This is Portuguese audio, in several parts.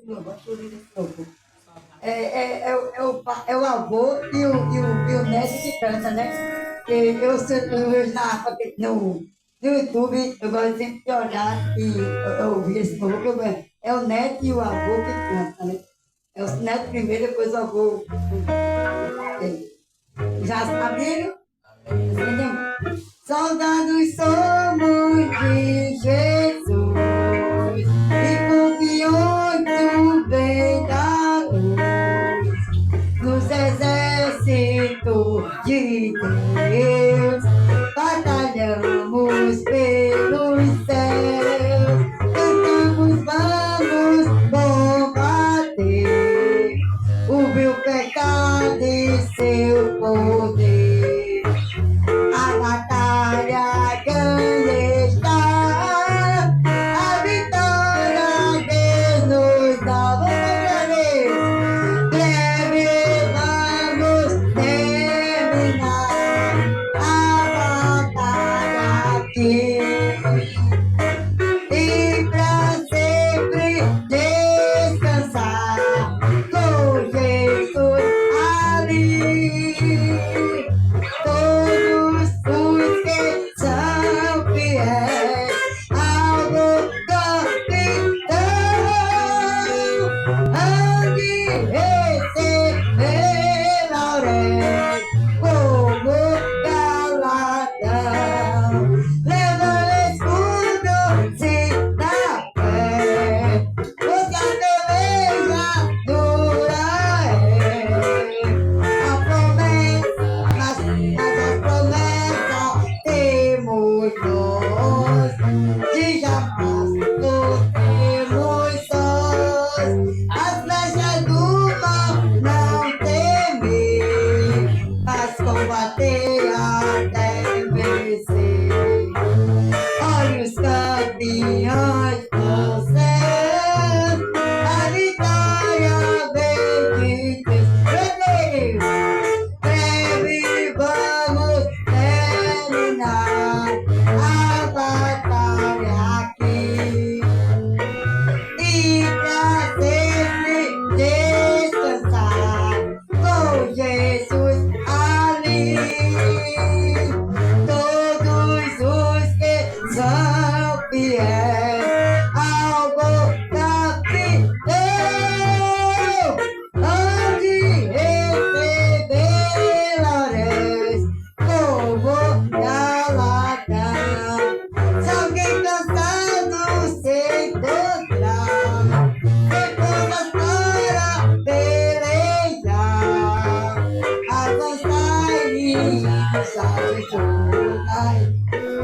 É o avô e o neto que canta, né? No YouTube, eu gosto sempre de olhar e eu ouvir esse povo, que é o neto e o avô que canta, né? É o neto primeiro, depois o avô. Já sabiam? Soldados somos de Jesus e confiamos no bem da luz, nos exércitos de Deus, batalhamos pelos céus, cantamos, vamos combater o vil pecado e seu poder. A batalha ganha está, a vitória Deus nos dá. Breve vamos terminar a batalha aqui e pra sempre descansar com Jesus ali. Todos os que são fiéis ao capitão hão de receber lauréis como galardão. Leva o escudo, se dá fé, pois a peleja dura é. A promessa, mas a promessa temos nós, de jamais nos temos sós. As flechas do mal não temer, mas combater até vencer. Olha os campeões do céu, a vitória vem de Deus. Breve vamos terminar a batalha aqui e pra sempre descansar com Jesus ali. Todos os que são fiéis ao bom capitão hão de receber lauréis como galardão. Se alguém cansado se encontrar, tem forças para pelejar, avançar e já Jesus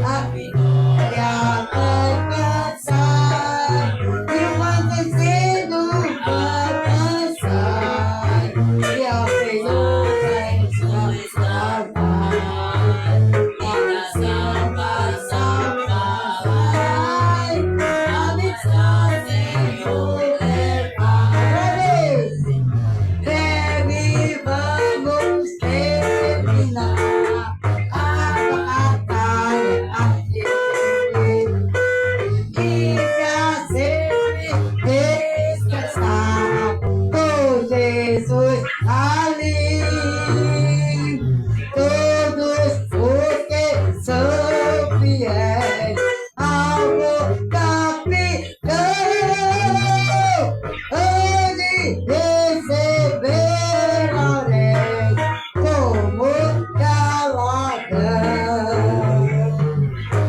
a vitória alcançar, e quando cedo alcançar, e ao Senhor nos salvar, salvação vai, a missão Senhor levar. Breve vamos terminar a batalha aqui e pra sempre descansar com Jesus ali. Todos os que são fiéis ao bom capitão hão de receber lauréis como galardão.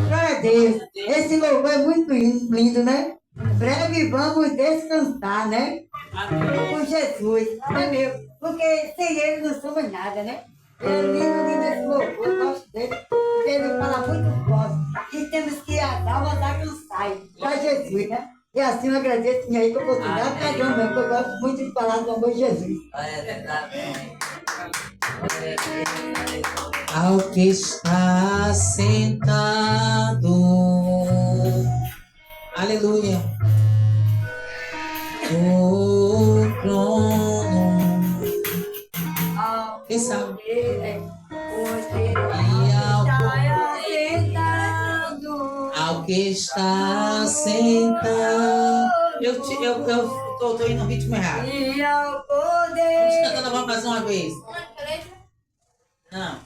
Glória a Deus. Esse louvor é muito lindo, né? Breve vamos descansar, né? Com Jesus. É meu. Porque sem ele não somos nada, né? É lindo esse louvor, eu gosto dele. Porque ele fala muito forte. E temos que dar uma dar que não sai. Para Jesus, né? E assim eu agradeço minha aí por oportunidade, pegando mesmo, porque eu gosto muito de falar do amor de Jesus. É verdade. Ao que está sentado, aleluia, o trono, quem sabe? Ao que está sentado, tô indo no ritmo errado. E ao Vamos poder. cantar novamente mais uma vez. Não.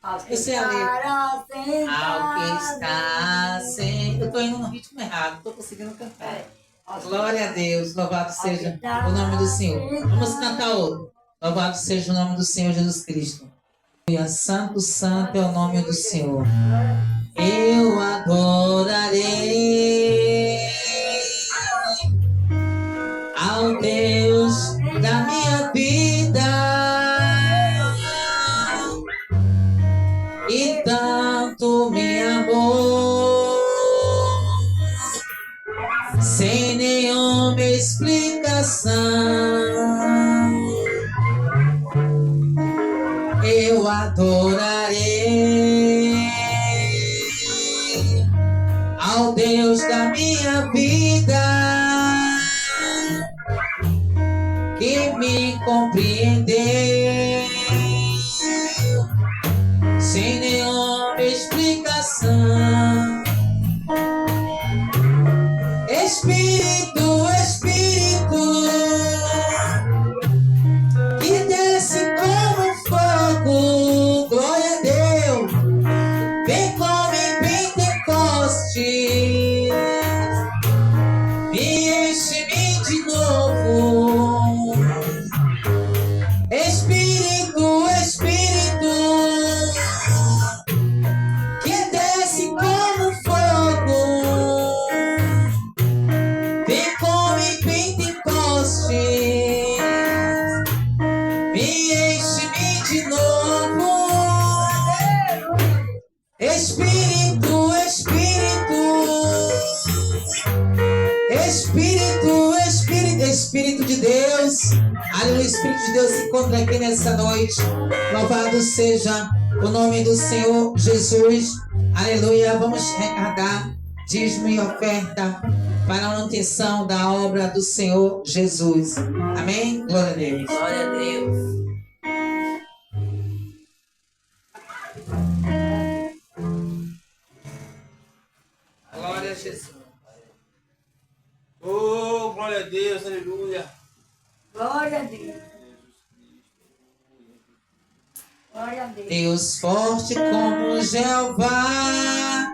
Ao que Esse é a letra. estar Ao que assentado. está sem. Eu tô indo no ritmo errado, não tô conseguindo cantar. Ao que Glória a Deus, louvado seja o nome do Senhor. Vamos cantar outro. Louvado seja o nome do Senhor Jesus Cristo. Aleluia. Santo, santo é o nome do Senhor. Eu adorarei ao Deus da minha vida e tanto me amou sem nenhuma explicação. Eu adorarei ao Deus da minha vida que me compreendeu sem nenhuma explicação. Espírito, Espírito, que desce como fogo, glória a Deus, vem como em Pentecostes, me enche-me de novo. Espírito, Espírito, que desce como fogo, vem como em Pentecostes, me enche-me de novo. Espírito, Espírito, Espírito, Espírito, Espírito de Deus. Aleluia, o Espírito de Deus se encontra aqui nessa noite. Louvado seja o nome do Senhor Jesus. Aleluia, vamos arrecadar dízimo e oferta para a manutenção da obra do Senhor Jesus. Amém? Glória a Deus. Glória a Deus. Glória a Jesus. Oh, glória a Deus, aleluia. Glória a Deus. Glória a Deus. Deus forte como Jeová,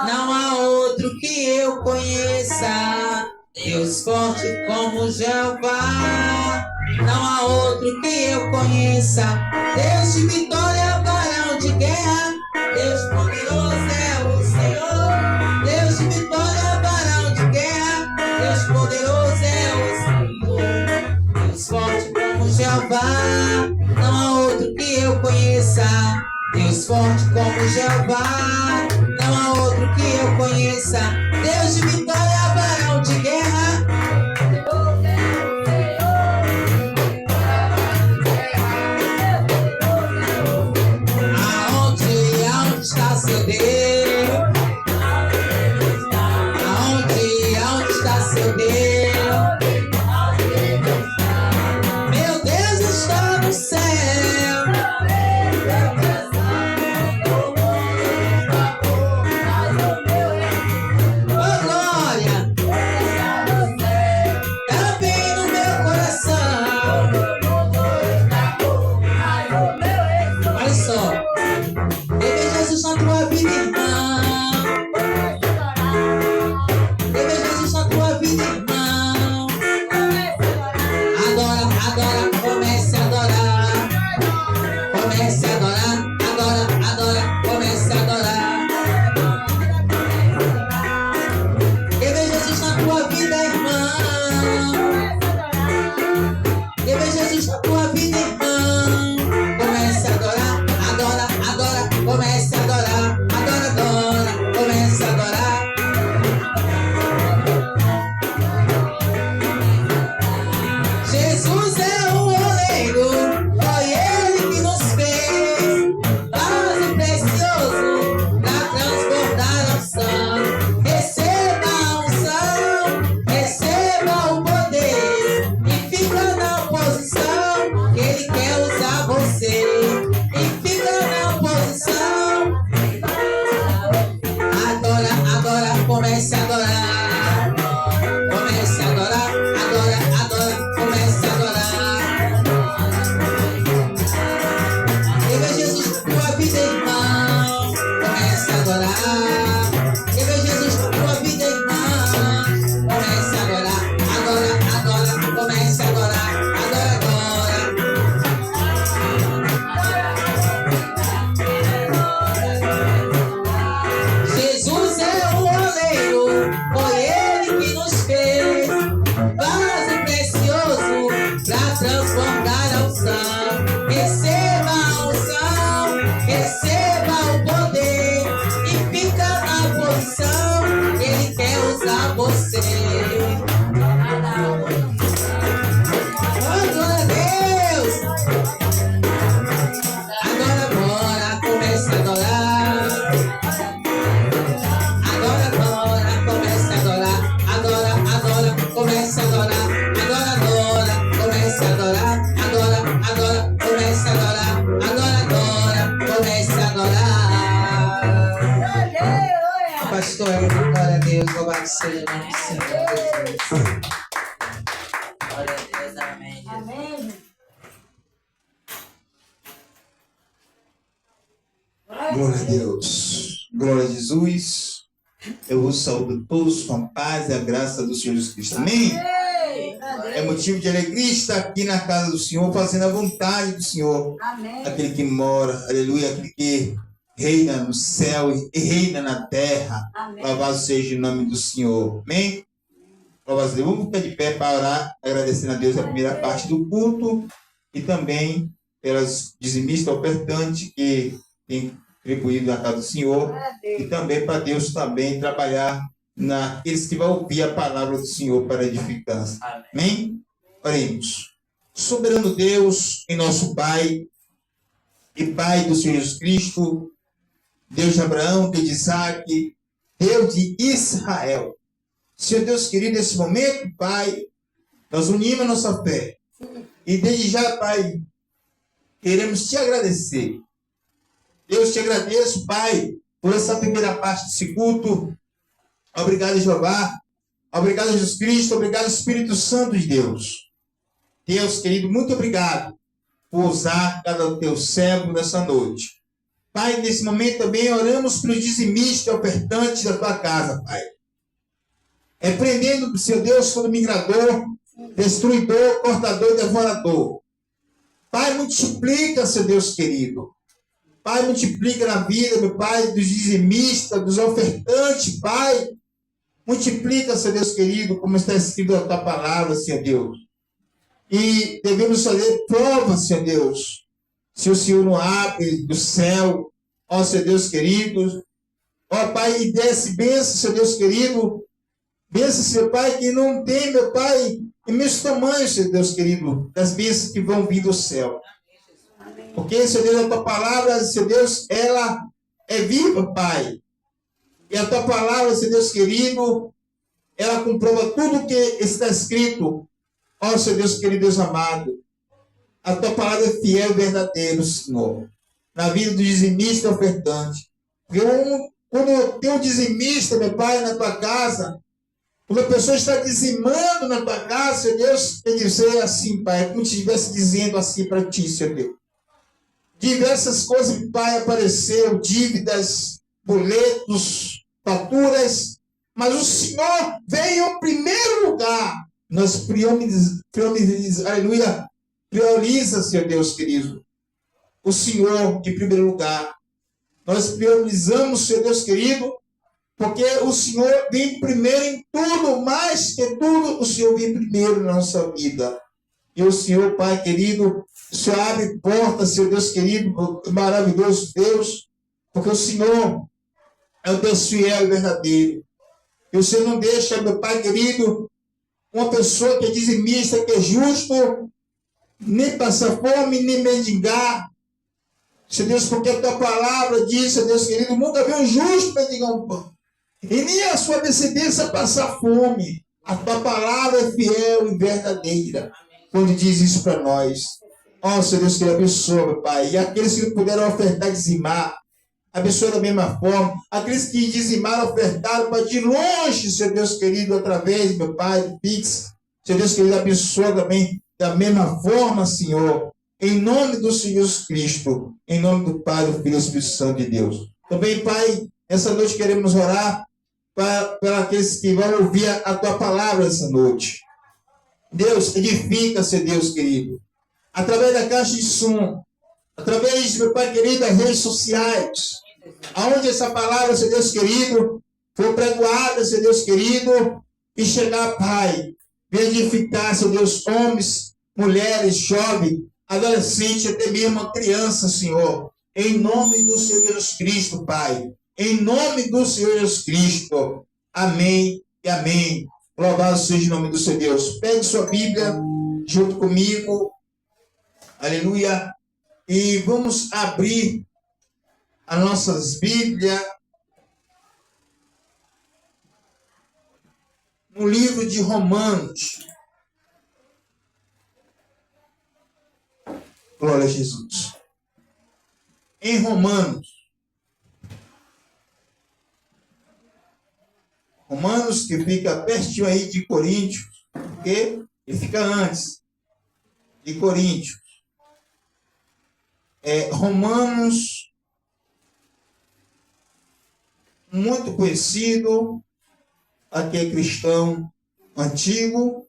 não há outro que eu conheça. Deus forte como Jeová, não há outro que eu conheça. Deus de vitória, varão de guerra, Deus poderoso é o Senhor. Deus de vitória, varão de guerra, Deus poderoso é o Senhor. Deus forte como Jeová, não há outro que eu conheça. Deus forte como Jeová, não há outro que eu conheça. Deus de vitória, varão de guerra. Aonde está seu Deus? Aonde está seu Deus? Meu Deus está no céu. Oh, glória! seja o nome do Senhor Jesus. Glória a Deus, amém. Jesus. Amém. Glória a Deus. Glória a Jesus. Eu vos saúdo todos com a paz e a graça do Senhor Jesus Cristo. Amém? É motivo de alegria estar aqui na casa do Senhor, fazendo a vontade do Senhor. Amém. Aquele que mora, aleluia, aquele que reina no céu e reina na terra. Amém. Louvado seja o nome do Senhor. Amém? Louvado seja. Vamos ficar de pé para orar, agradecendo a Deus a primeira parte do culto e também pelas dizimistas ofertantes que têm contribuído na casa do Senhor e também para Deus também trabalhar naqueles que vão ouvir a palavra do Senhor para edificância. Amém? Oremos. Soberano Deus e nosso Pai e Pai do Senhor Jesus Cristo, Deus de Abraão, Deus de Isaac, Deus de Israel. Senhor Deus querido, nesse momento, Pai, nós unimos a nossa fé. E desde já, Pai, queremos te agradecer. Deus, te agradeço, Pai, por essa primeira parte desse culto. Obrigado, Jeová. Obrigado, Jesus Cristo. Obrigado, Espírito Santo de Deus. Deus querido, muito obrigado por usar cada teu servo nessa noite. Pai, nesse momento também oramos para os dizimistas e ofertantes da tua casa, Pai. Repreendendo, Senhor Deus, todo migrador, destruidor, cortador e devorador. Pai, multiplica, Senhor Deus querido. Pai, multiplica na vida, meu Pai, dos dizimistas, dos ofertantes, Pai. Multiplica, Senhor Deus querido, como está escrito na tua palavra, Senhor Deus. E devemos fazer prova, Senhor Deus. Se o Senhor não abre do céu, ó Senhor Deus querido, ó Pai, e desce bênção, Senhor Deus querido. Bênção, Senhor Pai, que não tem, meu Pai, imenso tamanho, Senhor Deus querido, das bênçãos que vão vir do céu. Porque, Senhor Deus, a tua palavra, Senhor Deus, ela é viva, Pai. E a tua palavra, Senhor Deus querido, ela comprova tudo o que está escrito. Ó, Senhor Deus querido, Deus amado. A tua palavra é fiel e verdadeira, Senhor. Na vida do dizimista e ofertante. Porque quando tem um dizimista, meu Pai, na tua casa, quando a pessoa está dizimando na tua casa, Senhor Deus, quer dizer assim, Pai, é como se estivesse dizendo assim para ti, Senhor Deus. Diversas coisas, Pai, apareceram, dívidas, boletos, faturas, mas o Senhor veio em primeiro lugar. Nós prioriza, Senhor Deus querido, o Senhor em primeiro lugar. Nós priorizamos, Senhor Deus querido, porque o Senhor vem primeiro em tudo, mais que tudo, o Senhor vem primeiro na nossa vida. E o Senhor, Pai querido, o Senhor abre portas, Senhor Deus querido, maravilhoso Deus, porque o Senhor é o Deus fiel e verdadeiro. E o Senhor não deixa, meu Pai querido, uma pessoa que é dizimista, que é justo, nem passar fome, nem mendigar. Senhor Deus, porque a tua palavra diz, Senhor Deus querido, nunca viu um justo mendigar um pão. E nem a sua descendência passar fome. A tua palavra é fiel e verdadeira. Quando diz isso para nós. Ó, Senhor Deus, que abençoa, meu Pai. E aqueles que puderam ofertar, dizimar, abençoa da mesma forma. Aqueles que dizimaram, ofertaram, Pai, de longe, Senhor Deus querido, através, meu Pai, do Pix. Senhor Deus querido, abençoa também da mesma forma, Senhor. Em nome do Senhor Jesus Cristo. Em nome do Pai, do Filho e do Espírito Santo de Deus. Também, Pai, essa noite queremos orar para aqueles que vão ouvir a tua palavra essa noite. Deus, edifica, Senhor Deus querido. Através da caixa de som, através, meu Pai querido, das redes sociais, aonde essa palavra, Senhor Deus querido, foi pregoada, Senhor Deus querido, e chegar, Pai, vem edificar, Senhor Deus, homens, mulheres, jovens, adolescentes, até mesmo crianças, Senhor, em nome do Senhor Jesus Cristo, Pai, em nome do Senhor Jesus Cristo, amém e amém. Louvado seja o nome do Senhor Deus. Pegue sua Bíblia junto comigo, aleluia, e vamos abrir as nossas Bíblias no livro de Romanos. Glória a Jesus. Em Romanos Romanos, que fica pertinho aí de Coríntios, porque ele fica antes de Coríntios. Romanos, muito conhecido, aqui é cristão antigo.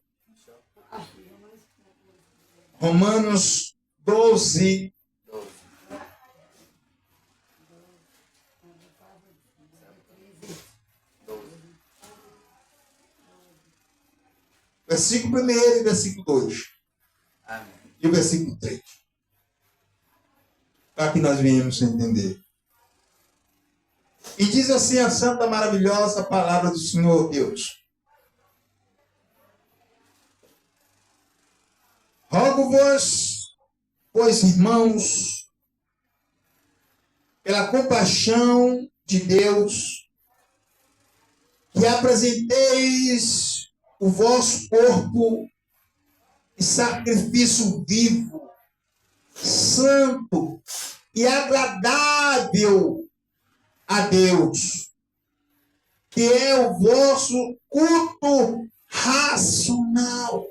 Romanos 12. Versículo 1 e versículo 2. Amém. E o versículo 3. Para que nós venhamos entender. E diz assim a santa, maravilhosa palavra do Senhor Deus. Rogo-vos, pois, irmãos, pela compaixão de Deus, que apresenteis o vosso corpo em sacrifício vivo, santo e agradável a Deus, que é o vosso culto racional.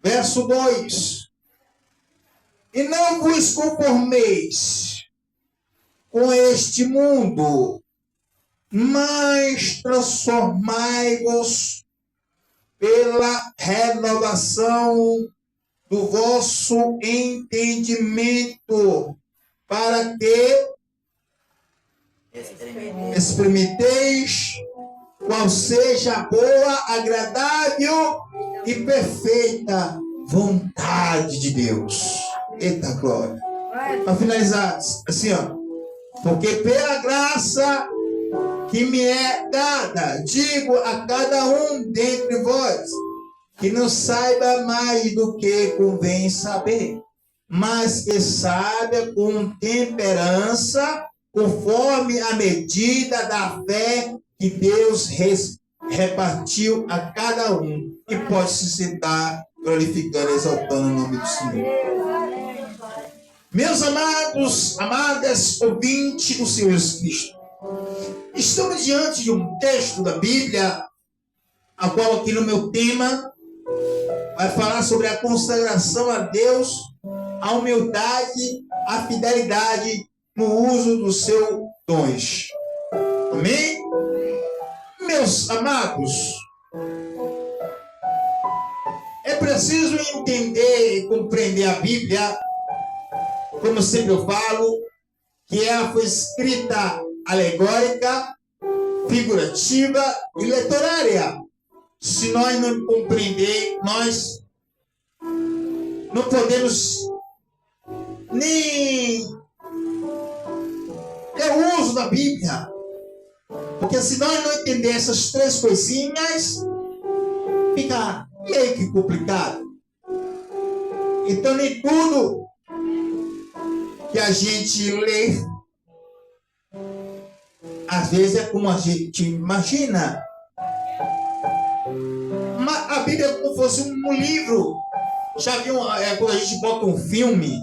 Verso 2. E não vos conformeis com este mundo, mas transformai-vos pela renovação do vosso entendimento, para que experimenteis qual seja a boa, agradável e perfeita vontade de Deus. Eita glória. Para finalizar, assim, ó. Porque pela graça que me é dada, digo a cada um dentre vós, que não saiba mais do que convém saber, mas que saiba com temperança, conforme a medida da fé que Deus repartiu a cada um, e pode se sentar glorificando, exaltando o nome do Senhor. Meus amados, amadas ouvintes do Senhor Jesus Cristo, estamos diante de um texto da Bíblia, a qual aqui no meu tema vai falar sobre a consagração a Deus, a humildade, a fidelidade no uso dos seus dons. Amém? Meus amados, é preciso entender e compreender a Bíblia, como sempre eu falo, que ela foi escrita alegórica, figurativa e literária. Se nós não compreender, nós não podemos nem ter o uso da Bíblia. Porque se nós não entender essas três coisinhas, fica meio que complicado. Então nem tudo que a gente lê, às vezes é como a gente imagina. Mas a Bíblia é como se fosse um livro. Já viu quando a gente bota um filme,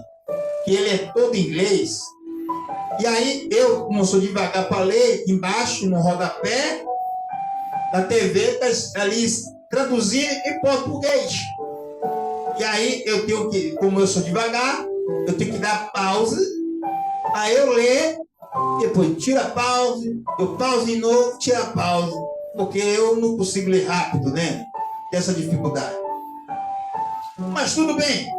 que ele é todo em inglês, e aí eu, como sou devagar para ler, embaixo no rodapé da TV, está ali traduzindo em português. E aí eu tenho que, como eu sou devagar, eu tenho que dar pausa, aí eu ler, depois tira a pausa, eu pauso de novo, tira a pausa, porque eu não consigo ler rápido, né? Tem essa dificuldade. Mas tudo bem.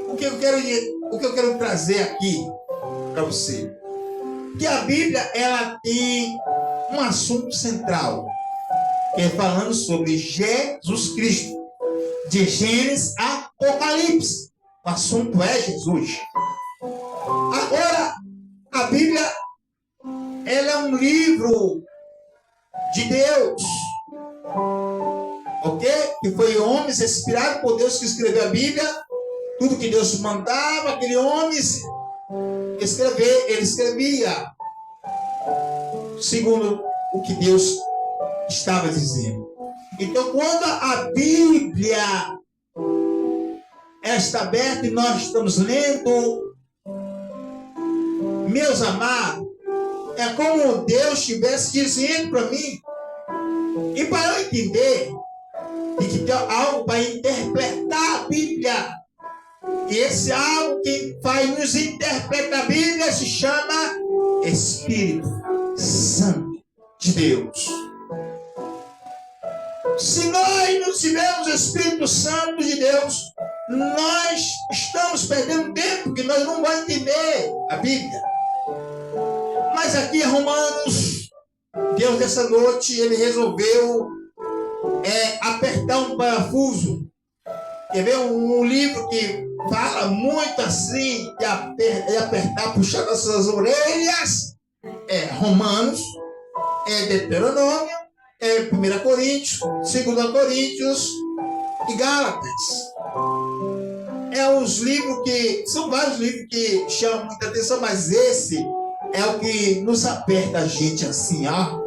O que eu quero trazer aqui para você? Que a Bíblia, ela tem um assunto central, que é falando sobre Jesus Cristo, de Gênesis a Apocalipse. O assunto é Jesus. Agora, a Bíblia, ela é um livro de Deus, ok? Que foi homens inspirados por Deus que escreveu a Bíblia. Tudo que Deus mandava, aquele homem escrever, ele escrevia segundo o que Deus estava dizendo. Então, quando a Bíblia está aberta e nós estamos lendo, meus amados, É como Deus estivesse dizendo para mim. E para eu entender, tem que ter algo para interpretar a Bíblia. E esse algo que faz nos interpretar a Bíblia se chama Espírito Santo de Deus. Se nós não tivermos o Espírito Santo de Deus, nós estamos perdendo tempo, porque nós não vamos entender a Bíblia. Mas aqui em Romanos, Deus nessa noite, ele resolveu apertar um parafuso. Quer ver um livro que fala muito assim, de apertar, puxar nossas orelhas? É Romanos, é Deuteronômio, é 1 Coríntios, 2 Coríntios e Gálatas. É os livros que, são vários livros que chamam muita atenção, mas esse é o que nos aperta a gente assim, ó.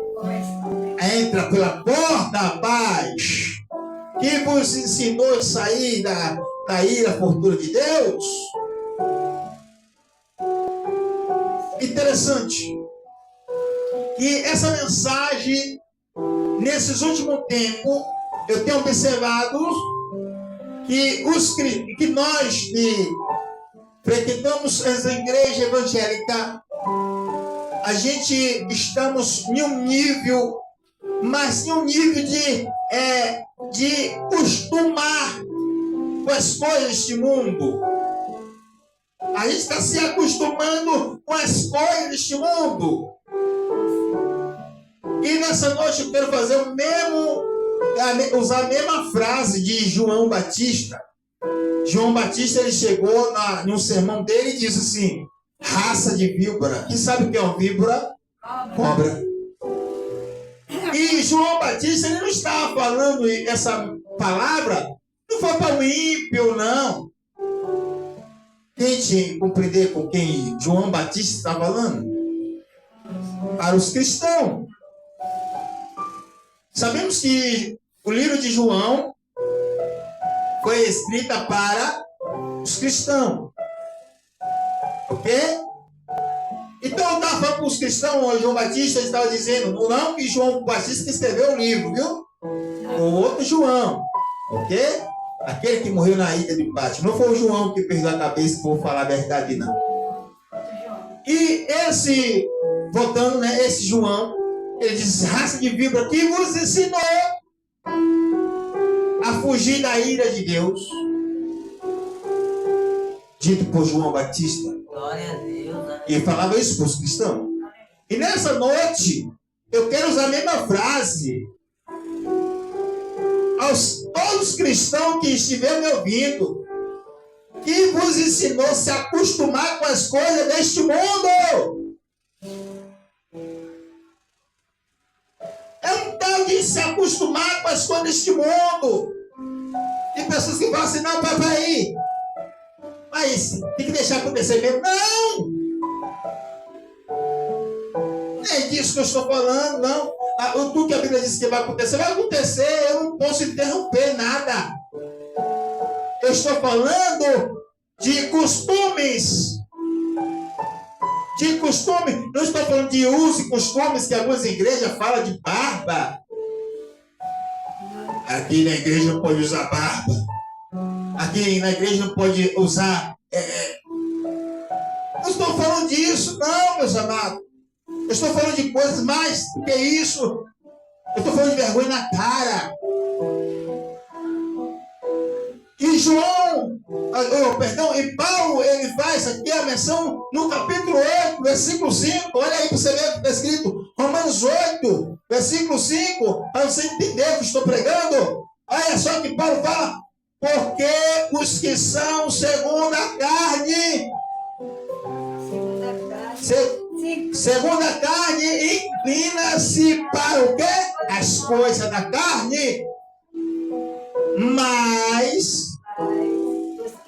Entra pela porta, rapaz, que vos ensinou a sair da ira, fortuna de Deus. Interessante que essa mensagem, nesses últimos tempos, eu tenho observado que nós que frequentamos essa igreja evangélica, a gente estamos em um nível, mas em um nível de acostumar com as coisas deste mundo. A gente está se acostumando com as coisas deste mundo. E nessa noite eu quero fazer usar a mesma frase de João Batista. João Batista, ele chegou num sermão dele e disse assim: raça de víbora. Quem sabe o que é uma víbora? Cobra. E João Batista, ele não estava falando essa palavra, não foi para o ímpio, não. Tente compreender com quem João Batista está falando. Para os cristãos. Sabemos que o livro de João foi escrito para os cristãos. Ok? Então, eu estava falando para os cristãos, o João Batista estava dizendo, não que João Batista escreveu o livro, viu? O outro João, ok? Aquele que morreu na ilha de Pátio. Não foi o João que perdeu a cabeça, que vou falar a verdade, não. E voltando, né, esse João, ele diz, raça de víbora, que vos ensinou a fugir da ira de Deus. Dito por João Batista. Glória a Deus. E ele falava isso para os cristãos. E nessa noite, eu quero usar a mesma frase aos todos os cristãos que estiverem me ouvindo, que vos ensinou a se acostumar com as coisas deste mundo. É um tal de se acostumar com as coisas deste mundo. Tem pessoas que falam assim, não, papai, mas tem que deixar acontecer mesmo. Não! Não é disso que eu estou falando, não. Tudo que a Bíblia diz que vai acontecer, eu não posso interromper nada. Eu estou falando de costumes. De costume, não estou falando de usos e costumes que algumas igrejas falam de barba. Aqui na igreja não pode usar barba. Aqui na igreja não pode usar. Não estou falando disso, não, meus amados. Eu estou falando de coisas mais do que isso. Eu estou falando de vergonha na cara. E e Paulo, ele faz aqui a menção no capítulo 8, versículo 5. Olha aí para você ver o que está escrito. Romanos 8, versículo 5. Para você entender o que estou pregando. Olha só que Paulo fala. Porque os que são segundo a carne. Segundo a carne, inclina-se para o quê? As coisas da carne. Mas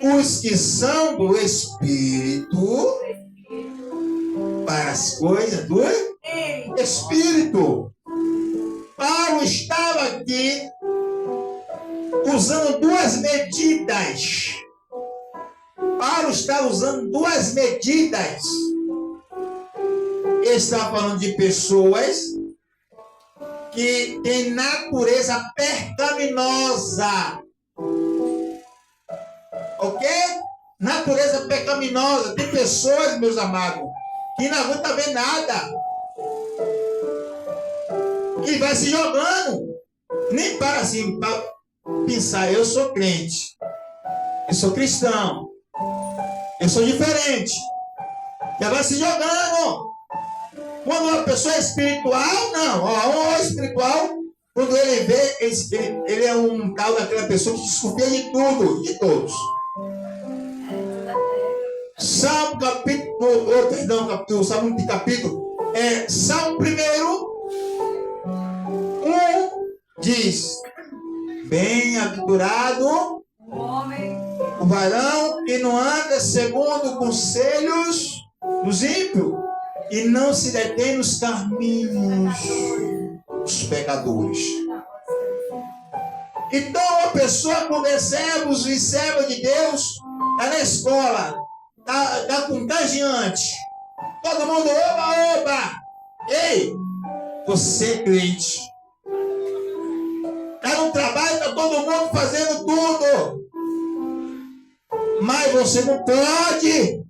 os que são do Espírito, para as coisas do Espírito. Paulo estava aqui usando duas medidas. Paulo está usando duas medidas. está falando de pessoas que têm natureza pecaminosa. Ok? Natureza pecaminosa. Tem pessoas, meus amados, que não aguenta ver nada. Que vai se jogando. Nem para assim, para pensar, eu sou crente. Eu sou cristão. Eu sou diferente. Já vai se jogando. Quando uma pessoa é espiritual, não. Um espiritual, quando ele vê, ele é um tal daquela pessoa que desconfia de tudo, de todos. Salmo capítulo, Salmo de capítulo, Salmo 1 diz: bem-aventurado o varão que não anda segundo conselhos dos ímpios e não se detém nos caminhos dos pecadores. Então, a pessoa com servos e servas de Deus está na escola, está contagiante. Todo mundo, oba, oba! Ei, você é crente. Está no trabalho, está todo mundo fazendo tudo. Mas você não pode.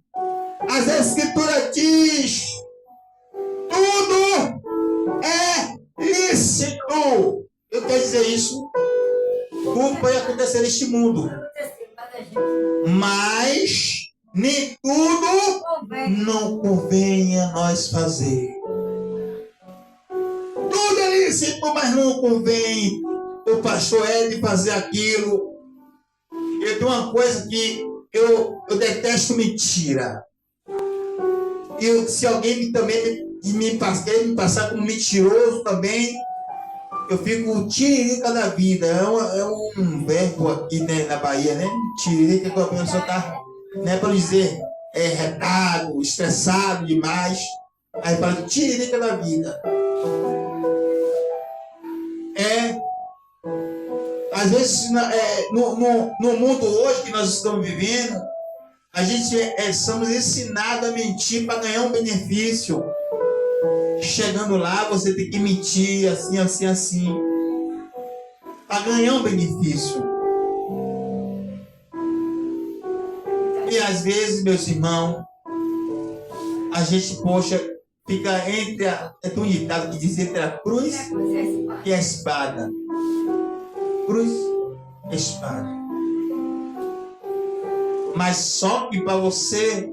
As escrituras diz: tudo é lícito. Eu quero dizer isso. Tudo pode acontecer neste mundo. Mas nem tudo não convém a nós fazer. Tudo é lícito, mas não convém o pastor Ed fazer aquilo. Eu tenho uma coisa que eu detesto: mentira. Se alguém também me passar como mentiroso também, eu fico tiririca da vida. É um verbo aqui, né, na Bahia, né? Tiririca, que a pessoa está, né, para dizer, retado, estressado demais. Aí fala tiririca da vida. Às vezes, no mundo hoje que nós estamos vivendo, a gente somos ensinados a mentir para ganhar um benefício. Chegando lá, você tem que mentir assim, assim, assim, para ganhar um benefício. E às vezes, meus irmãos, a gente, poxa, fica entre é tão ditado que diz entre a cruz e a espada. Cruz e espada. Mas só que para você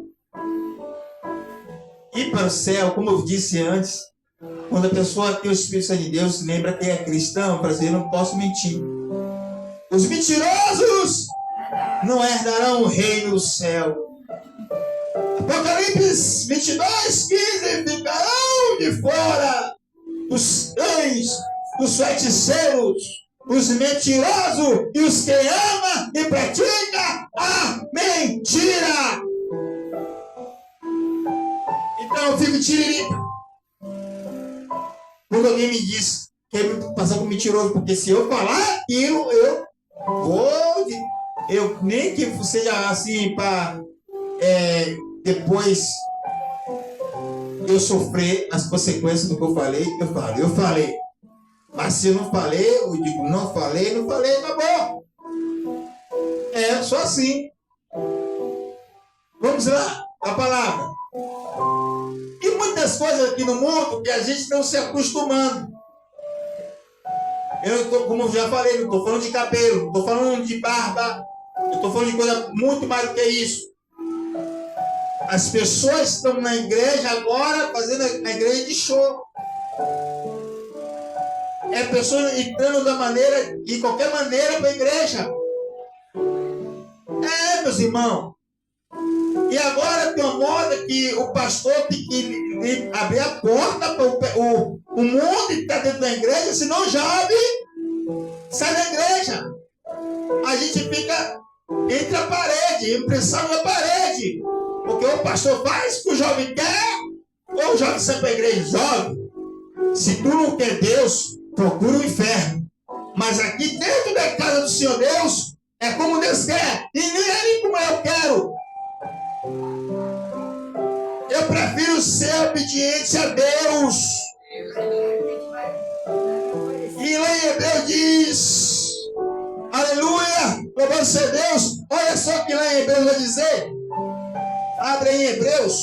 ir para o céu, como eu disse antes, quando a pessoa tem o Espírito Santo de Deus, lembra que é cristão, para dizer, eu não posso mentir. Os mentirosos não herdarão o reino do céu. Apocalipse 22:15, ficarão de fora os cães, os feiticeiros, os mentirosos e os que amam e praticam a mentira. Então eu fico tiririca quando alguém me diz que quer passar por mentiroso, porque se eu falar aquilo, eu nem que seja assim para depois eu sofrer as consequências do que eu falei. Mas se eu não falei, eu digo, não falei, acabou. É só assim. Vamos lá, a palavra. E muitas coisas aqui no mundo que a gente está se acostumando. Como eu já falei, não estou falando de cabelo, não estou falando de barba, eu estou falando de coisa muito mais do que isso. As pessoas estão na igreja agora fazendo a igreja de show. É a pessoa entrando de qualquer maneira para a igreja. Meus irmãos. E agora tem uma moda que o pastor tem que abrir a porta para o mundo que está dentro da igreja, senão jovem sai da igreja. A gente fica entre a parede, impressão na parede. Porque o pastor faz o que o jovem quer, ou o jovem sai para a igreja. Jovem, se tu não quer Deus, procura o inferno. Mas aqui dentro da casa do Senhor Deus, é como Deus quer, e nem como eu quero. Eu prefiro preciso ser obediente a Deus. E lá em Hebreus diz, aleluia, louvado seja Deus. Olha só o que lá em Hebreus vai dizer. Abre aí em Hebreus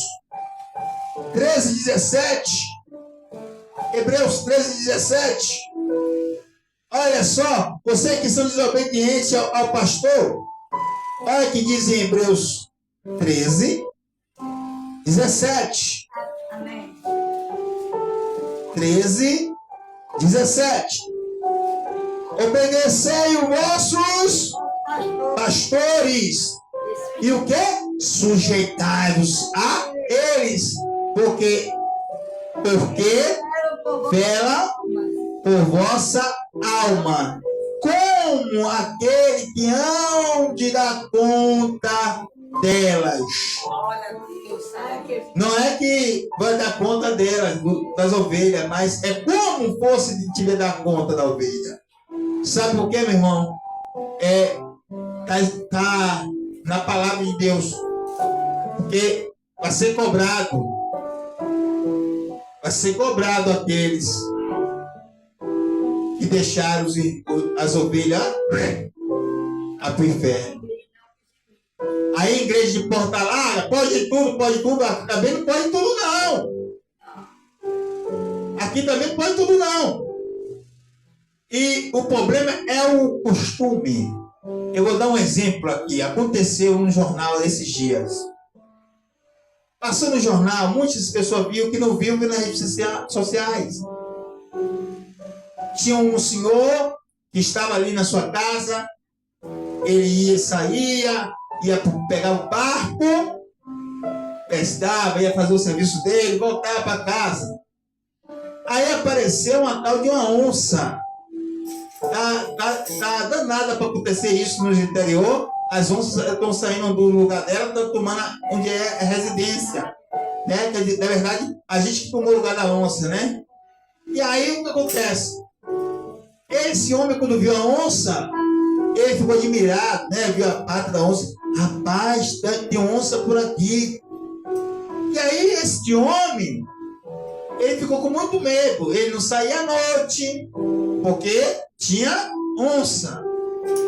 13:17. Hebreus 13:17. Olha só, você que são desobedientes ao pastor. Olha o que diz em Hebreus 13:17. Amém. 13:17. Obedecei os vossos pastores. E o que? Sujeitai-vos a eles. Porque vela por vossa alma. Como aquele que hão de dar conta delas. Não é que vai dar conta delas, das ovelhas, mas é como fosse de te dar conta da ovelha. Sabe por quê, meu irmão? Tá na palavra de Deus. Porque vai ser cobrado. Vai ser cobrado aqueles que deixaram as ovelhas para o inferno. Aí a igreja de Porta Larga, pode tudo. Aqui também não pode tudo, não. Aqui também não pode tudo, não. E o problema é o costume. Eu vou dar um exemplo aqui. Aconteceu no jornal esses dias. Passou no jornal, muitas pessoas viram que não viram nas redes sociais. Tinha um senhor que estava ali na sua casa. Ele saía, ia pegar o barco, pescava, ia fazer o serviço dele, voltava para casa. Aí apareceu uma tal de uma onça. Tá danada para acontecer isso no interior. As onças estão saindo do lugar dela, estão tomando onde é a residência. Né? Na verdade, a gente que tomou o lugar da onça, né? E aí o que acontece? Esse homem, quando viu a onça, ele ficou admirado, né? Viu a pata da onça. Rapaz, tem onça por aqui. E aí esse homem, ele ficou com muito medo. Ele não saía à noite, porque tinha onça.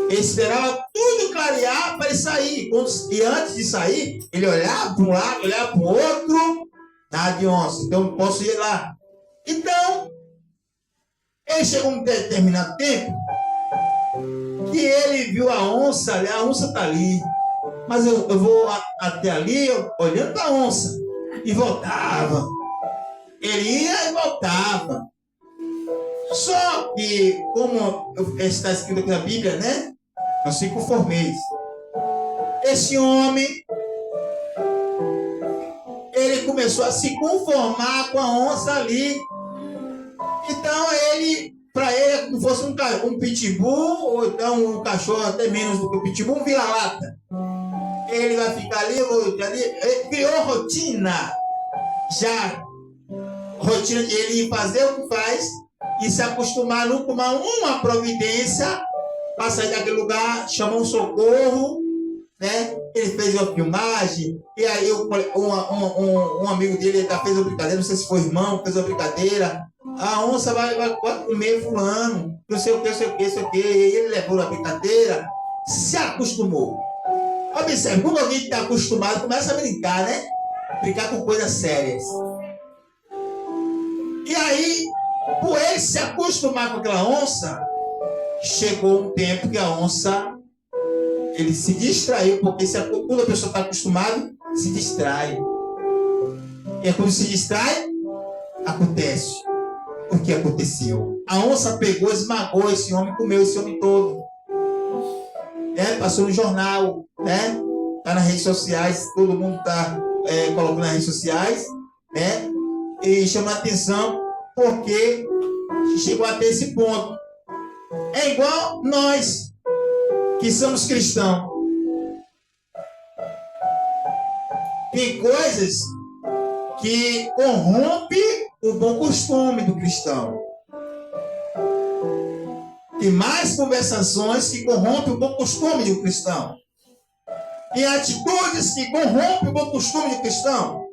Ele esperava tudo clarear para ele sair. E antes de sair, ele olhava para um lado, olhava para o outro. Nada de onça, então não posso ir lá. Então, ele chegou um determinado tempo que ele viu a onça está ali. Mas eu vou até ali, olhando para a onça. E voltava. Ele ia e voltava. Só que, como está escrito aqui na Bíblia, né? Não se conformeis. Esse homem, ele começou a se conformar com a onça ali. Então para ele, como fosse um pitbull, ou então um cachorro até menos do que o pitbull, um vira-lata. Ele vai ficar ali, ele criou rotina. Já, rotina de ele fazer o que faz e se acostumar a não tomar uma providência para sair daquele lugar, chamar um socorro, né? Ele fez uma filmagem, e aí um amigo dele fez uma brincadeira, não sei se foi irmão, fez uma brincadeira. A onça vai comer fulano, não sei o que. E ele levou na brincadeira, se acostumou. Observe, quando alguém está acostumado, começa a brincar, né? Brincar com coisas sérias. E aí, por ele se acostumar com aquela onça, chegou um tempo que a onça, ele se distraiu, porque quando a pessoa está acostumada, se distrai. E quando se distrai, acontece. O que aconteceu? A onça pegou, esmagou esse homem, comeu esse homem todo. Passou no jornal, né? Tá nas redes sociais, todo mundo está colocando nas redes sociais, né? E chama a atenção porque chegou até esse ponto. É igual nós que somos cristãos. Tem coisas que corrompem o bom costume do cristão. Tem mais conversações que corrompem o bom costume de um cristão. Tem atitudes que corrompem o bom costume de um cristão.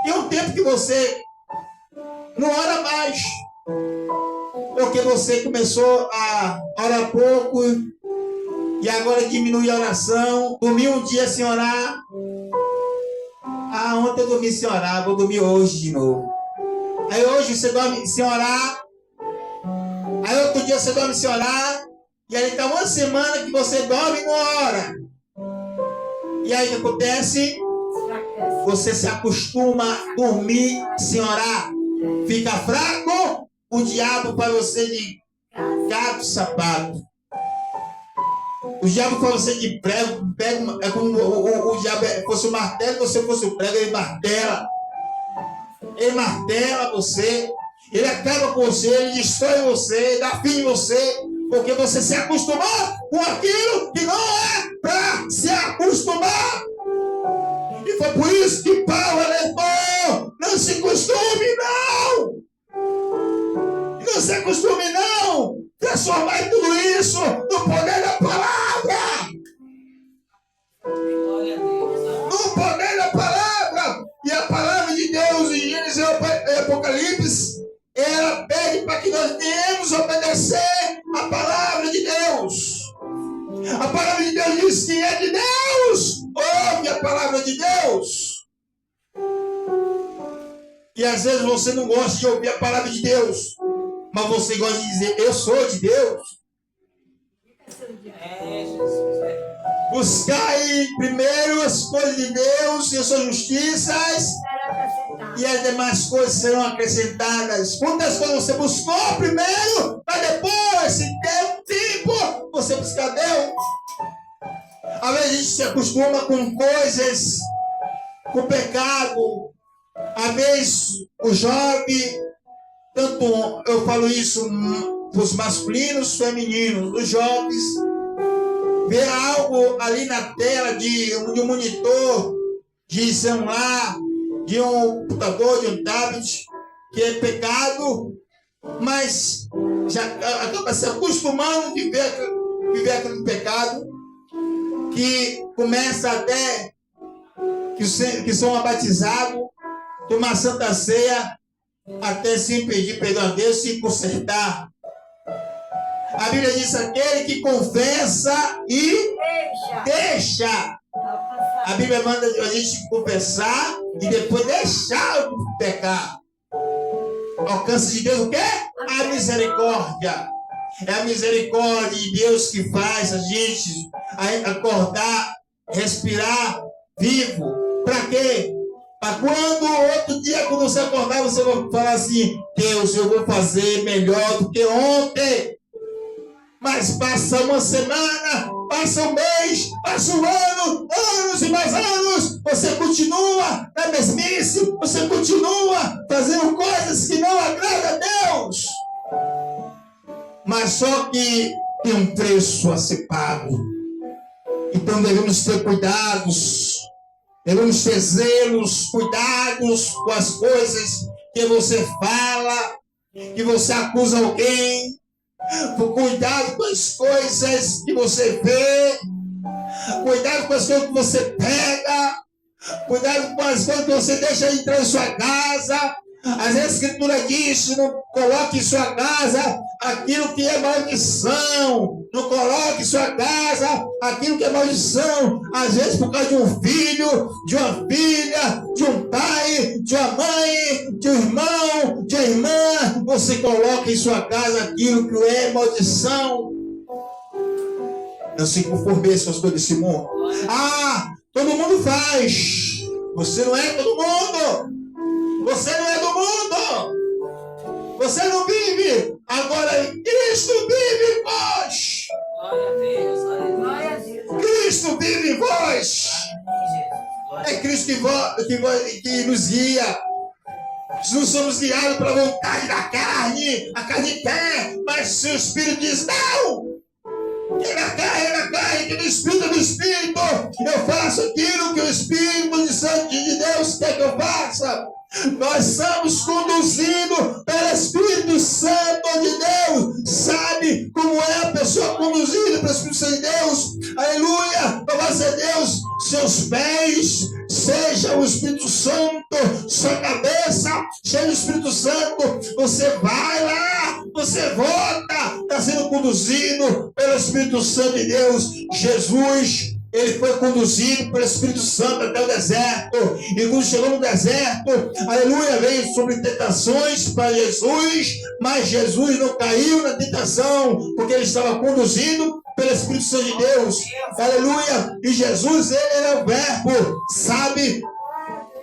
Tem um tempo que você não ora mais. Porque você começou a orar pouco e agora diminui a oração. Dormiu um dia sem orar. Ah, ontem eu dormi sem orar, vou dormir hoje de novo. Aí hoje você dorme sem orar. Aí outro dia você dorme sem orar. E aí tá uma semana que você dorme e não ora. E aí o que acontece? Você se acostuma a dormir sem orar. Fica fraco, o diabo para você de gato sapato. O diabo para você de prego, é como o diabo fosse o martelo, você fosse o prego, ele martela. Ele martela você, ele acaba com você, ele destrói você, ele dá fim em você, porque você se acostumou com aquilo que não é para se acostumar. E foi por isso que Paulo alertou: não se acostume não! Não se acostume não! Transformar tudo isso no poder da palavra! No poder da palavra! E a palavra de Deus em Gênesis e Apocalipse, ela pede para que nós venhamos obedecer a palavra de Deus. A palavra de Deus diz que é de Deus. Ouve a palavra de Deus. E às vezes você não gosta de ouvir a palavra de Deus, mas você gosta de dizer: eu sou de Deus. Buscai primeiro as coisas de Deus e as suas justiças, e as demais coisas serão acrescentadas. Quantas coisas você buscou primeiro, para depois, se der um tempo, você buscar Deus? Às vezes a gente se acostuma com coisas, com pecado. Às vezes o jovem, tanto eu falo isso para os masculinos, femininos, os jovens, vê algo ali na tela de um monitor, de celular, de um computador, de um tablet, que é pecado, mas já acaba se acostumando de viver aquele pecado, que começa até que são batizados, tomar Santa Ceia, até sem pedir perdão a Deus, se consertar. A Bíblia diz: aquele que confessa e deixa. A Bíblia manda a gente confessar e depois deixar o pecar. Alcance de Deus o quê? A misericórdia. É a misericórdia de Deus que faz a gente acordar, respirar vivo. Para quê? Para quando outro dia, quando você acordar, você vai falar assim: Deus, eu vou fazer melhor do que ontem. Mas passa uma semana, passa um mês, passa um ano, anos e mais anos, você continua na mesmice, você continua fazendo coisas que não agradam a Deus. Mas só que tem um preço a ser pago. Então devemos ter cuidados, devemos ter zelos, cuidados com as coisas que você fala, que você acusa alguém. Cuidado com as coisas que você vê, cuidado com as coisas que você pega, cuidado com as coisas que você deixa entrar em sua casa. Às vezes a Escritura diz: não coloque em sua casa aquilo que é maldição. Não coloque em sua casa aquilo que é maldição. Às vezes por causa de um filho, de uma filha, de um pai, de uma mãe, de um irmão, de uma irmã, você coloca em sua casa aquilo que é maldição. Não se conforme com as coisas desse mundo. Ah, todo mundo faz. Você não é todo mundo. Você não é do mundo. Você não vive. Agora Cristo vive em vós. Glória a Deus, glória a Deus. Cristo vive em vós. É Cristo que nos guia. Não somos guiados pela vontade da carne. A carne quer, mas se o Espírito diz não. Que na carne, que no Espírito é do Espírito. Eu faço aquilo que o Espírito Santo de Deus quer que eu faça. Nós somos conduzidos pelo Espírito Santo de Deus. Sabe como é a pessoa conduzida pelo Espírito Santo de Deus? Aleluia! Louvado seja Deus. Seus pés seja o Espírito Santo sua cabeça cheia do Espírito Santo, você vai lá, você volta, está sendo conduzido pelo Espírito Santo de Deus. Jesus, ele foi conduzido pelo Espírito Santo até o deserto. E quando chegou no deserto, aleluia, veio sobre tentações para Jesus, mas Jesus não caiu na tentação, porque ele estava conduzido pelo Espírito Santo de Deus. Aleluia. E Jesus, ele era o verbo, sabe?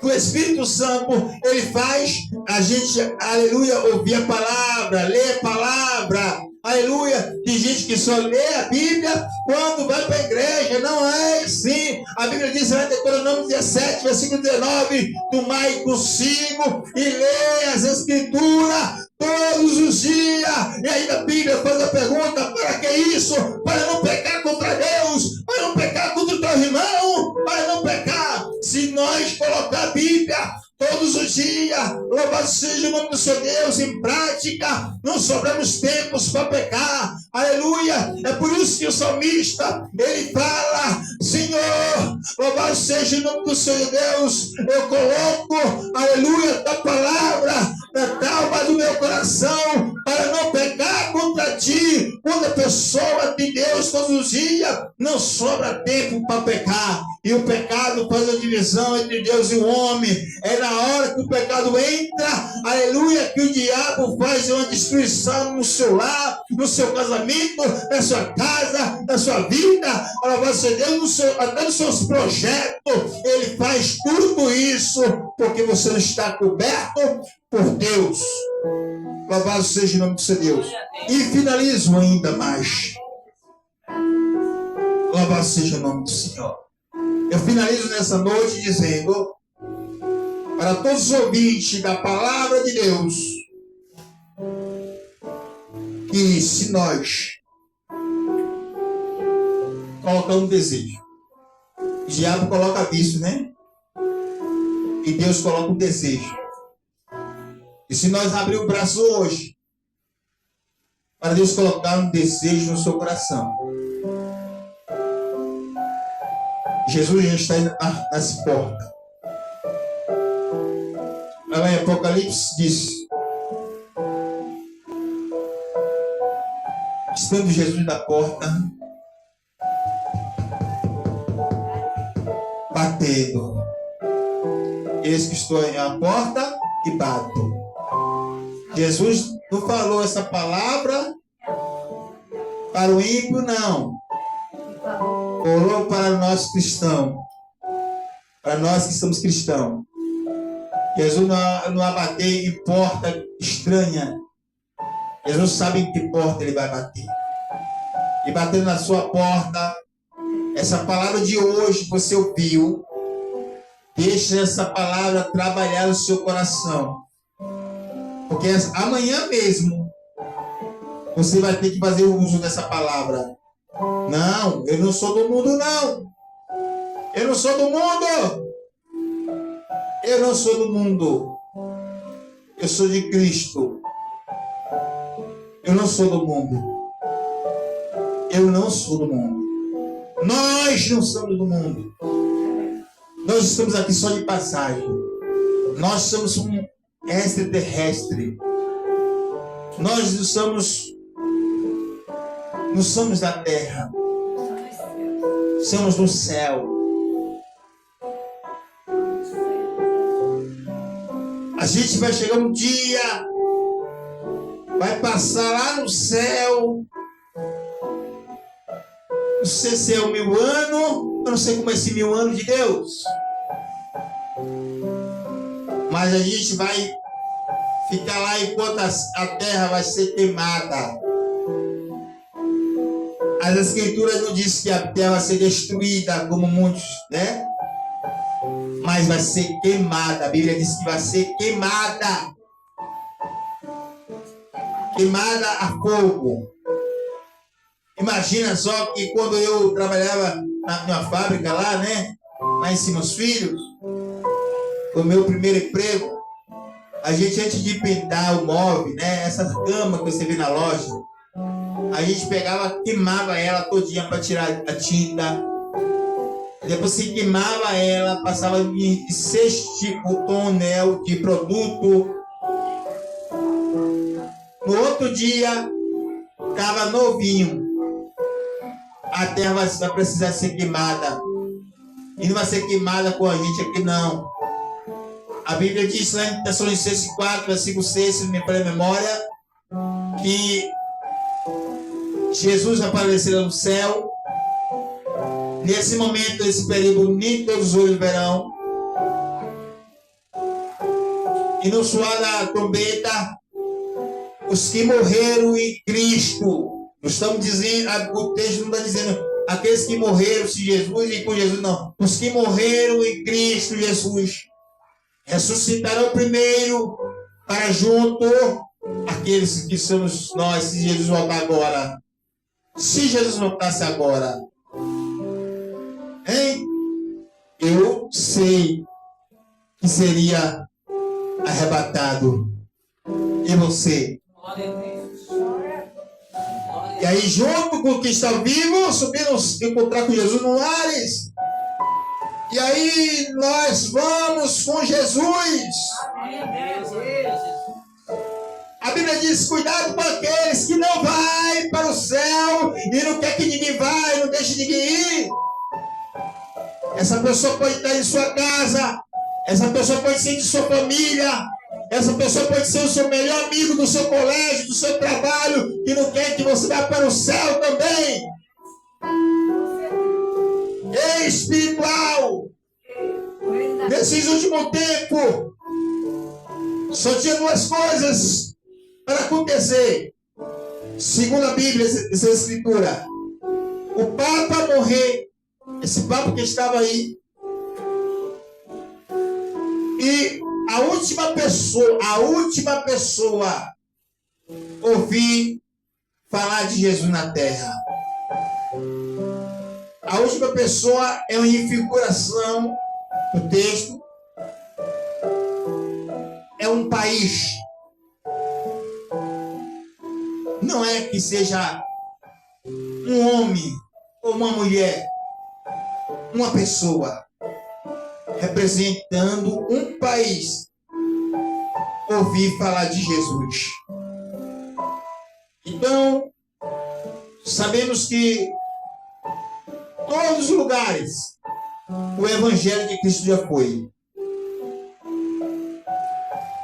O Espírito Santo, ele faz a gente, aleluia, ouvir a palavra, ler a palavra, aleluia. Tem gente que só lê a Bíblia quando vai para a igreja. Não é assim. A Bíblia diz lá em Deuteronômio 17, versículo 19: tomai consigo e lê as Escrituras todos os dias. E aí a Bíblia faz a pergunta: para que isso? Para não pecar contra Deus, para não pecar contra o teu irmão, para não pecar. Se nós colocar a Bíblia todos os dias, louvado seja o nome do seu Deus, em prática, não sobramos tempos para pecar. Aleluia. É por isso que o salmista, ele fala: Senhor, louvado seja o nome do seu Deus, eu coloco, aleluia, da palavra na tábua do meu coração, para não pecar contra ti. Quando a pessoa de Deus todos os dias, não sobra tempo para pecar. E o pecado faz a divisão entre Deus e o homem. É na hora que o pecado entra, aleluia, que o diabo faz uma destruição no seu lar, no seu casamento, na sua casa, na sua vida, louvado seja Deus, até nos seus projetos. Ele faz tudo isso porque você não está coberto por Deus. Louvado seja o nome do seu Deus. E finalizo ainda mais. Louvado seja o nome do Senhor. Eu finalizo nessa noite dizendo para todos os ouvintes da palavra de Deus que se nós colocamos desejo, o diabo coloca vício, né? E Deus coloca o desejo. E se nós abrir o braço hoje para Deus colocar um desejo no seu coração, Jesus já está nas portas. Lá em Apocalipse diz: estando Jesus na porta, batendo, eis que estou à porta e bato. Jesus não falou essa palavra para o ímpio, não. Falou para nós cristãos, para nós que somos cristãos. Jesus não vai bater em porta estranha. Jesus sabe em que porta ele vai bater. E batendo na sua porta, essa palavra de hoje que você ouviu, deixa essa palavra trabalhar no seu coração. Porque amanhã mesmo você vai ter que fazer o uso dessa palavra. Não, eu não sou do mundo, não. Eu não sou do mundo. Eu não sou do mundo. Eu sou de Cristo. Eu não sou do mundo. Eu não sou do mundo. Nós não somos do mundo. Nós estamos aqui só de passagem. Nós somos um extraterrestre. Nós não somos da terra. Somos do céu. A gente vai chegar um dia, vai passar lá no céu. Não sei se é 1000 anos, eu não sei como é esse 1000 anos de Deus. Mas a gente vai ficar lá enquanto a terra vai ser queimada. As Escrituras não dizem que a terra vai ser destruída, como muitos, né? Mas vai ser queimada. A Bíblia diz que vai ser queimada. Queimada a fogo. Imagina só que quando eu trabalhava na minha fábrica lá, né? Lá em cima, os filhos, o meu primeiro emprego, a gente, antes de pintar o móvel, né? Essa cama que você vê na loja, a gente pegava, queimava ela todinha para tirar a tinta. Depois que queimava ela, passava de 6 tonel de produto. No outro dia, estava novinho. A terra vai precisar ser queimada. E não vai ser queimada com a gente aqui, não. A Bíblia diz lá em Tessalonicenses 4, versículo 6, se me falha a memória, que Jesus aparecerá no céu. Nesse momento, nesse período, nem todos os olhos verão. E no soar da trombeta, os que morreram em Cristo, nós estamos dizendo, o texto não está dizendo aqueles que morreram sem Jesus e com Jesus, não. Os que morreram em Cristo Jesus ressuscitarão primeiro para junto aqueles que somos nós, se Jesus voltar agora. Se Jesus voltasse agora, hein? Eu sei que seria arrebatado. E você? E aí, junto com o que está vivo, subimos encontrar com Jesus no ares. E aí, nós vamos com Jesus. A Bíblia diz: cuidado para aqueles que não vai para o céu e não quer que ninguém vá, não deixe ninguém ir. Essa pessoa pode estar em sua casa, essa pessoa pode ser de sua família, essa pessoa pode ser o seu melhor amigo do seu colégio, do seu trabalho, que não quer que você vá para o céu também. Ei, espiritual, nesses últimos tempos, só tinha 2 coisas para acontecer. Segundo a Bíblia, essa escritura: o Papa morrer, esse Papa que estava aí, e a última pessoa ouvir falar de Jesus na terra. A última pessoa é uma infiguração do texto. É um país. Não é que seja um homem ou uma mulher, uma pessoa representando um país ouvir falar de Jesus. Então, sabemos que todos os lugares o Evangelho de Cristo já foi.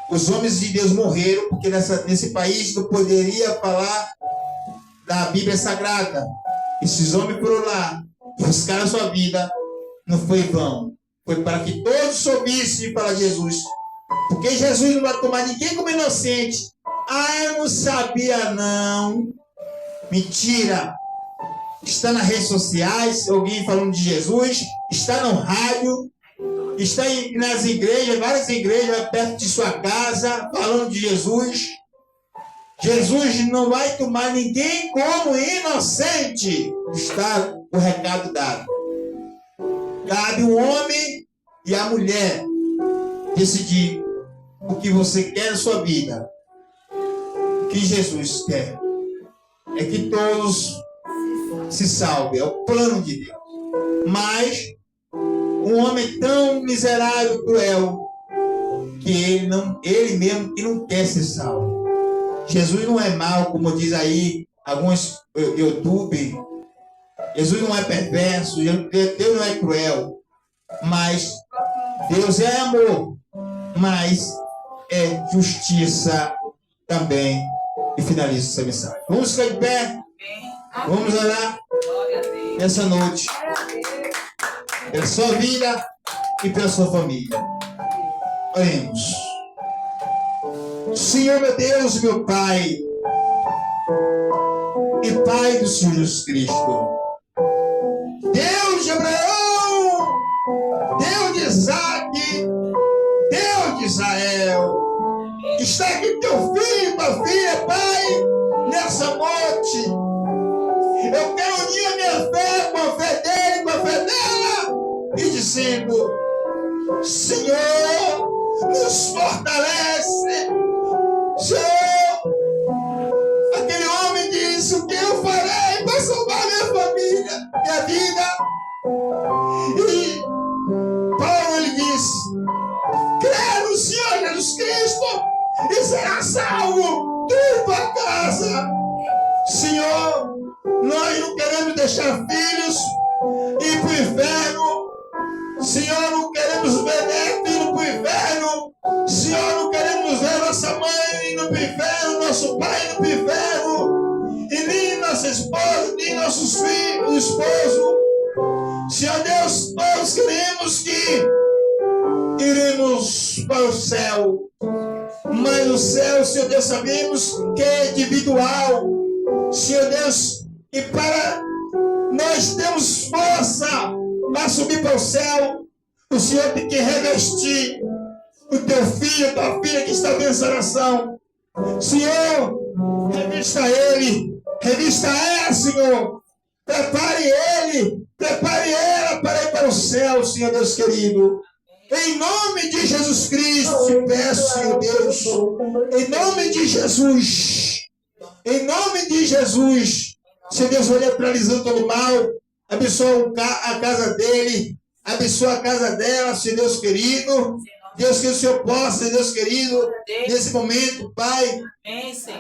Os homens de Deus morreram porque nesse país não poderia falar da Bíblia Sagrada. Esses homens foram lá, buscaram a sua vida, não foi vão. Foi para que todos soubessem falar de Jesus. Porque Jesus não vai tomar ninguém como inocente. Ah, eu não sabia não. Mentira. Está nas redes sociais, alguém falando de Jesus. Está no rádio. Está nas igrejas, várias igrejas perto de sua casa, falando de Jesus. Jesus não vai tomar ninguém como inocente. Está o recado dado. Cabe o homem e a mulher decidir o que você quer na sua vida. O que Jesus quer é que todos se salvem. É o plano de Deus. Mas um homem tão miserável e cruel que ele mesmo que não quer ser salvo. Jesus não é mau, como diz aí alguns YouTube. Jesus não é perverso, Deus não é cruel, mas Deus é amor, mas é justiça também. E finalizo essa mensagem. Vamos ficar de pé, vamos orar nessa noite, pela sua vida e pela sua família. Oremos. Senhor, meu Deus, meu Pai, e Pai do Senhor Jesus Cristo, Deus de Abraão, Deus de Isaac, Deus de Israel, está aqui teu filho, tua filha, Pai, nessa noite. Eu quero unir a minha fé com a fé dele, com a fé dela, e dizendo: Senhor, nos fortalece. Senhor, aquele homem disse: o que eu farei para salvar minha família, minha vida? E e será salvo, tu e tua casa. Senhor, nós não queremos deixar filhos ir para o inferno. Senhor, não queremos ver neto indo para o inferno. Senhor, não queremos ver nossa mãe indo para o inferno, nosso pai indo para o inferno, e nem nossa esposa, nem nossos filhos, esposo. Senhor Deus, nós queremos que iremos para o céu, mas o céu, Senhor Deus, sabemos que é individual, Senhor Deus, e para nós termos força para subir para o céu, o Senhor tem que revestir o teu filho, a tua filha que está vendo essa oração. Senhor, revista ele, revista ela, Senhor. Prepare ele, prepare ela para ir para o céu, Senhor Deus querido. Em nome de Jesus Cristo, te peço, Senhor Deus. Em nome de Jesus. Em nome de Jesus. Senhor Deus, vai neutralizando todo mal. Abençoa a casa dele. Abençoa a casa dela, Senhor Deus querido. Deus, que o Senhor possa, Deus querido, nesse momento, Pai,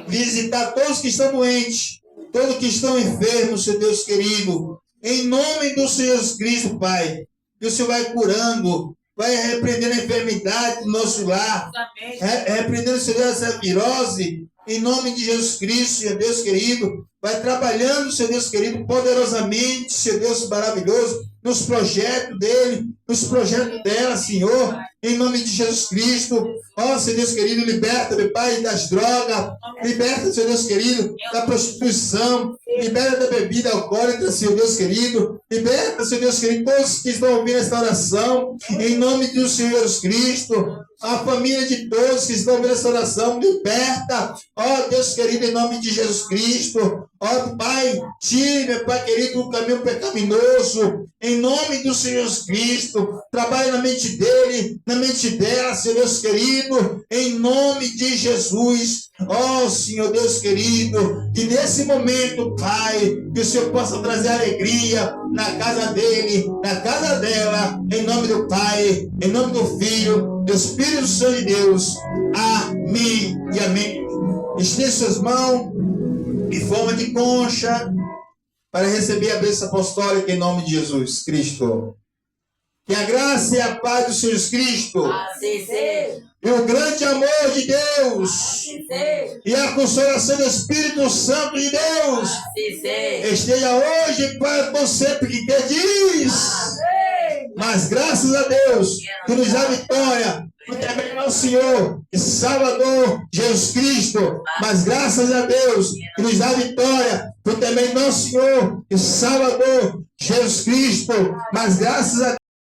visitar todos que estão doentes, todos que estão enfermos, Senhor Deus querido, em nome do Senhor Jesus Cristo, Pai, que o Senhor vai curando, vai repreendendo a enfermidade do nosso lar, repreendendo, Senhor Deus, essa virose, em nome de Jesus Cristo, Senhor Deus querido, vai trabalhando, Senhor Deus querido, poderosamente, Senhor Deus maravilhoso, nos projetos dele, nos projetos dela, Senhor, em nome de Jesus Cristo. Ó, Senhor Deus querido, liberta, meu Pai, das drogas, liberta, Senhor Deus querido, da prostituição, liberta da bebida alcoólica, Senhor Deus querido, liberta, Senhor Deus querido, todos que estão ouvindo esta oração, em nome do Senhor Jesus Cristo, a família de todos que estão ouvindo esta oração, liberta, ó Deus querido, em nome de Jesus Cristo, ó Pai, tire, meu Pai querido, o caminho pecaminoso, em nome do Senhor Jesus Cristo, trabalhe na mente dele, na mente dela, Senhor Deus querido, em nome de Jesus, ó Senhor Deus querido, que nesse momento, Pai, que o Senhor possa trazer alegria na casa dele, na casa dela, em nome do Pai, em nome do Filho, do Espírito Santo de Deus, amém e amém. Estende suas mãos em forma de concha para receber a bênção apostólica em nome de Jesus Cristo. Que a graça e a paz do Senhor Jesus Cristo, Assim seja. e o grande amor de Deus, Assim seja. e a consolação do Espírito Santo de Deus Assim seja. esteja hoje e para por sempre, que diz, mas graças a Deus que nos dá vitória, e também ao Senhor e Salvador Jesus Cristo, mas graças a Deus que nos dá vitória, por também nosso Senhor e Salvador Jesus Cristo, mas graças a